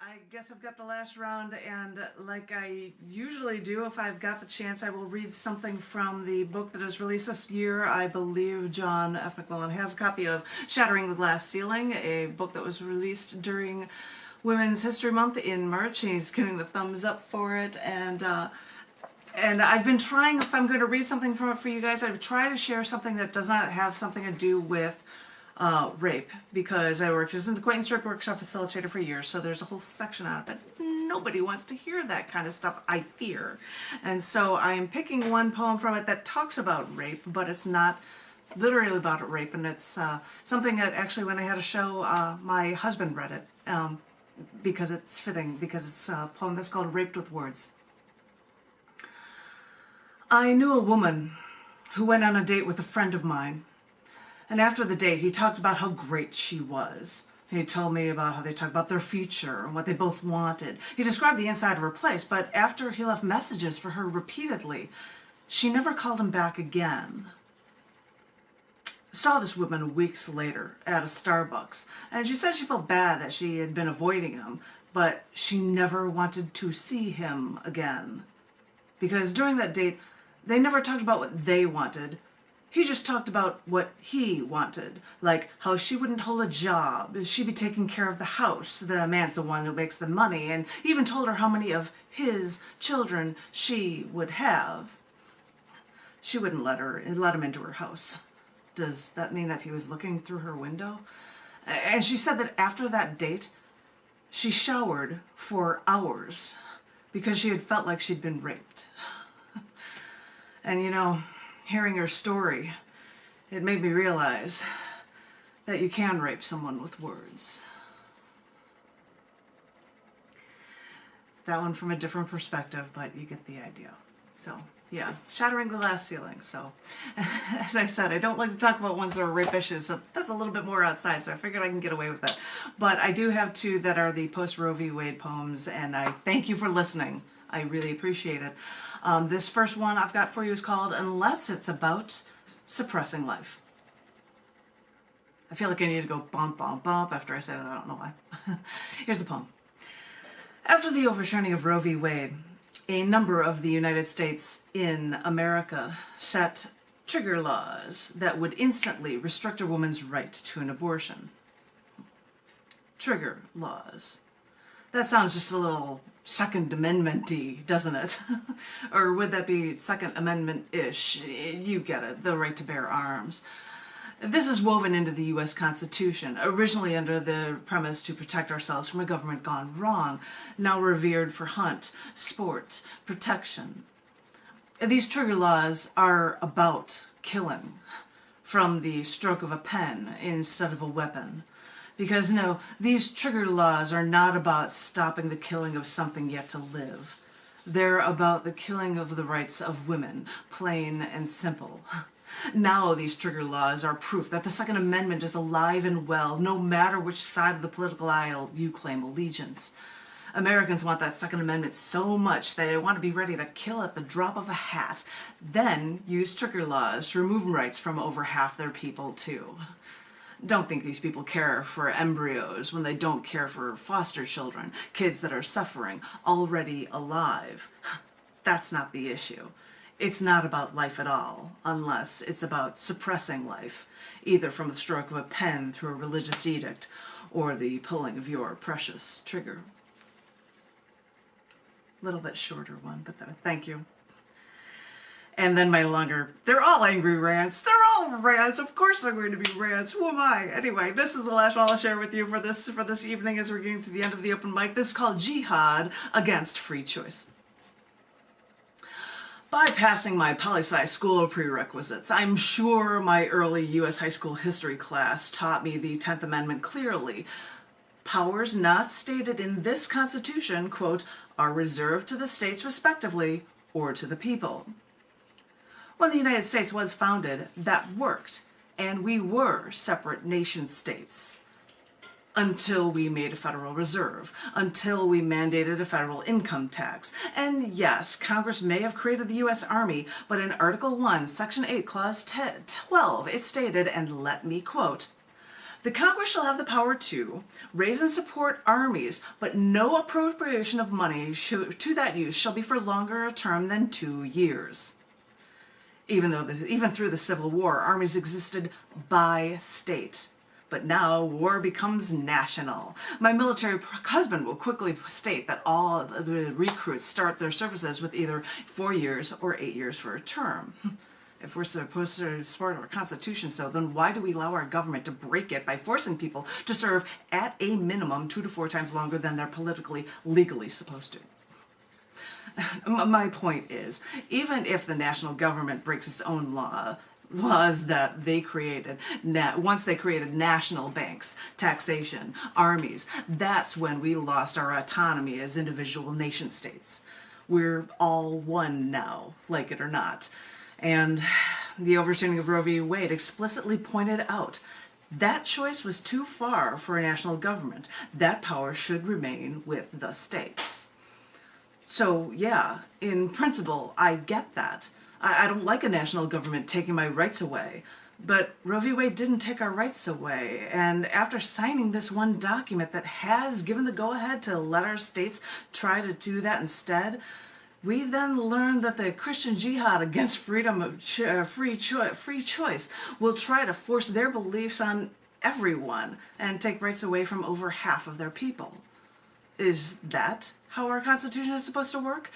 I guess I've got the last round, and like I usually do, if I've got the chance, I will read something from the book that is released this year. I believe John F. McMillan has a copy of Shattering the Glass Ceiling, a book that was released during Women's History Month in March. He's getting the thumbs up for it, and I've been trying, if I'm going to read something from it for you guys, I've tried to share something that does not have something to do with rape, because I worked as an acquaintance rape workshop facilitator for years, so there's a whole section on it, but nobody wants to hear that kind of stuff, I fear. And so I'm picking one poem from it that talks about rape, but it's not literally about rape, and it's something that actually, when I had a show, my husband read it, because it's fitting, because it's a poem that's called Raped with Words. I knew a woman who went on a date with a friend of mine. And after the date, he talked about how great she was. He told me about how they talked about their future and what they both wanted. He described the inside of her place, but after he left messages for her repeatedly, she never called him back again. Saw this woman weeks later at a Starbucks, and she said she felt bad that she had been avoiding him, but she never wanted to see him again. Because during that date, they never talked about what they wanted. He just talked about what he wanted, like how she wouldn't hold a job, she'd be taking care of the house, the man's the one who makes the money, and even told her how many of his children she would have. She wouldn't let him into her house. Does that mean that he was looking through her window? And she said that after that date, she showered for hours because she had felt like she'd been raped. And you know, hearing her story, it made me realize that you can rape someone with words. That one from a different perspective, but you get the idea. So, yeah, Shattering the Glass Ceiling. So, as I said, I don't like to talk about ones that are rape issues, so that's a little bit more outside, so I figured I can get away with that. But I do have two that are the post-Roe v. Wade poems, and I thank you for listening. I really appreciate it. This first one I've got for you is called Unless It's About Suppressing Life. I feel like I need to go bump, bump, bump after I say that. I don't know why. Here's the poem. After the overturning of Roe v. Wade, a number of the United States in America set trigger laws that would instantly restrict a woman's right to an abortion. Trigger laws. That sounds just a little Second Amendment-y, doesn't it? Or would that be Second Amendment-ish? You get it, the right to bear arms. This is woven into the U.S. Constitution, originally under the premise to protect ourselves from a government gone wrong, now revered for hunt, sport, protection. These trigger laws are about killing from the stroke of a pen instead of a weapon. Because no, these trigger laws are not about stopping the killing of something yet to live. They're about the killing of the rights of women, plain and simple. Now these trigger laws are proof that the Second Amendment is alive and well, no matter which side of the political aisle you claim allegiance. Americans want that Second Amendment so much that they want to be ready to kill at the drop of a hat, then use trigger laws to remove rights from over half their people too. Don't think these people care for embryos when they don't care for foster children, kids that are suffering, already alive. That's not the issue. It's not about life at all, unless it's about suppressing life, either from the stroke of a pen through a religious edict or the pulling of your precious trigger. A little bit shorter one, but thank you. And then my longer, they're all angry rants. They're all rants. Of course they're going to be rants. Who am I? Anyway, this is the last one I'll share with you for this evening as we're getting to the end of the open mic. This is called Jihad Against Free Choice. Bypassing my poli-sci school prerequisites, I'm sure my early U.S. high school history class taught me the 10th Amendment clearly. Powers not stated in this Constitution, quote, are reserved to the states respectively or to the people. When the United States was founded, that worked, and we were separate nation states. Until we made a Federal Reserve, until we mandated a federal income tax. And yes, Congress may have created the U.S. Army, but in Article 1, Section 8, Clause 12, it stated, and let me quote, The Congress shall have the power to raise and support armies, but no appropriation of money to that use shall be for longer a term than 2 years. Even through the Civil War, armies existed by state. But now war becomes national. My military husband will quickly state that all the recruits start their services with either 4 years or 8 years for a term. If we're supposed to support our Constitution so, then why do we allow our government to break it by forcing people to serve at a minimum 2 to 4 times longer than they're legally supposed to? My point is, even if the national government breaks its own laws that they created, once they created national banks, taxation, armies, that's when we lost our autonomy as individual nation states. We're all one now, like it or not. And the overturning of Roe v. Wade explicitly pointed out that choice was too far for a national government. That power should remain with the states. So yeah, in principle, I get that. I don't like a national government taking my rights away. But Roe v. Wade didn't take our rights away. And after signing this one document that has given the go-ahead to let our states try to do that instead, we then learned that the Christian jihad against freedom of free choice will try to force their beliefs on everyone and take rights away from over half of their people. Is that how our Constitution is supposed to work?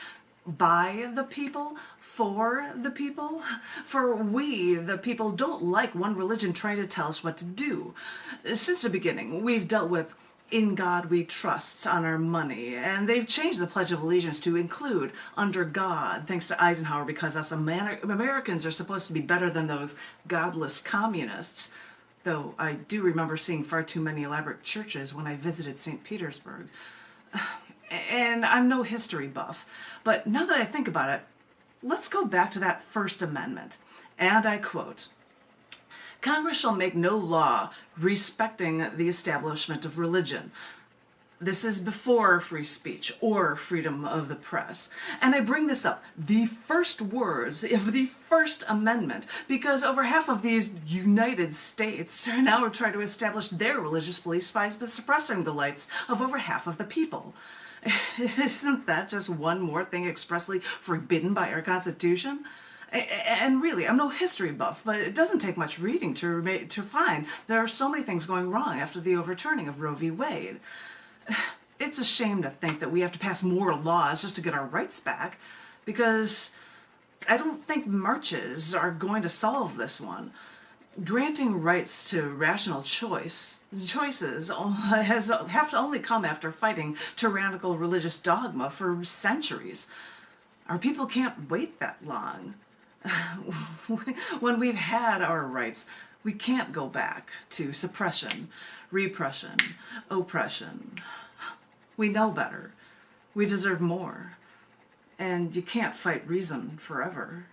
By the people, for the people? For we, the people, don't like one religion trying to tell us what to do. Since the beginning, we've dealt with "In God We Trust" on our money, and they've changed the Pledge of Allegiance to include "Under God," thanks to Eisenhower, because us Americans are supposed to be better than those godless communists. Though I do remember seeing far too many elaborate churches when I visited St. Petersburg. And I'm no history buff, but now that I think about it, let's go back to that First Amendment. And I quote, "Congress shall make no law respecting the establishment of religion." This is before free speech or freedom of the press. And I bring this up, the first words of the First Amendment, because over half of the United States are now trying to establish their religious beliefs by suppressing the rights of over half of the people. Isn't that just one more thing expressly forbidden by our Constitution? And really, I'm no history buff, but it doesn't take much reading to find there are so many things going wrong after the overturning of Roe v. Wade. It's a shame to think that we have to pass more laws just to get our rights back, because I don't think marches are going to solve this one. Granting rights to rational choices have to only come after fighting tyrannical religious dogma for centuries. Our people can't wait that long. When we've had our rights, we can't go back to suppression, repression, oppression. We know better. We deserve more. And you can't fight reason forever.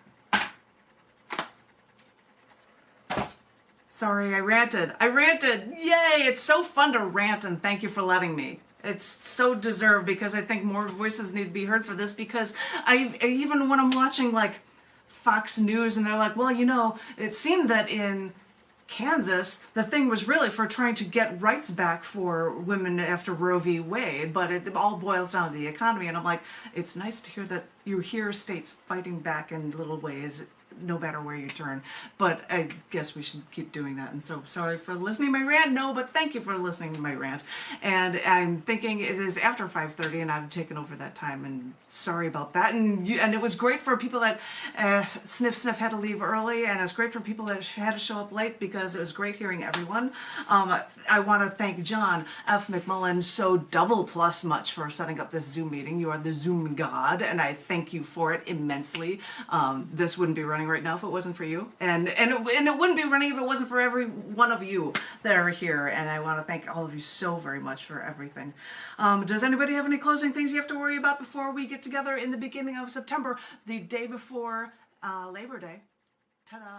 Sorry, I ranted. Yay! It's so fun to rant, and thank you for letting me. It's so deserved, because I think more voices need to be heard for this, because even when I'm watching like Fox News and they're like, well, you know, it seemed that in Kansas, the thing was really for trying to get rights back for women after Roe v. Wade, but it all boils down to the economy. And I'm like, it's nice to hear that you hear states fighting back in little ways, no matter where you turn. But I guess we should keep doing that. And so sorry for listening to my rant. No, but thank you for listening to my rant. And I'm thinking it is after 5:30 and I've taken over that time, and sorry about that. And it was great for people that Sniff had to leave early, and it was great for people that had to show up late, because it was great hearing everyone. I want to thank John F. McMullen so double plus much for setting up this Zoom meeting. You are the Zoom god, and I thank you for it immensely. This wouldn't be running right now if it wasn't for you, and it wouldn't be running if it wasn't for every one of you that are here, and I want to thank all of you so very much for everything. Does anybody have any closing things you have to worry about before we get together in the beginning of September, the day before Labor Day? Ta-da!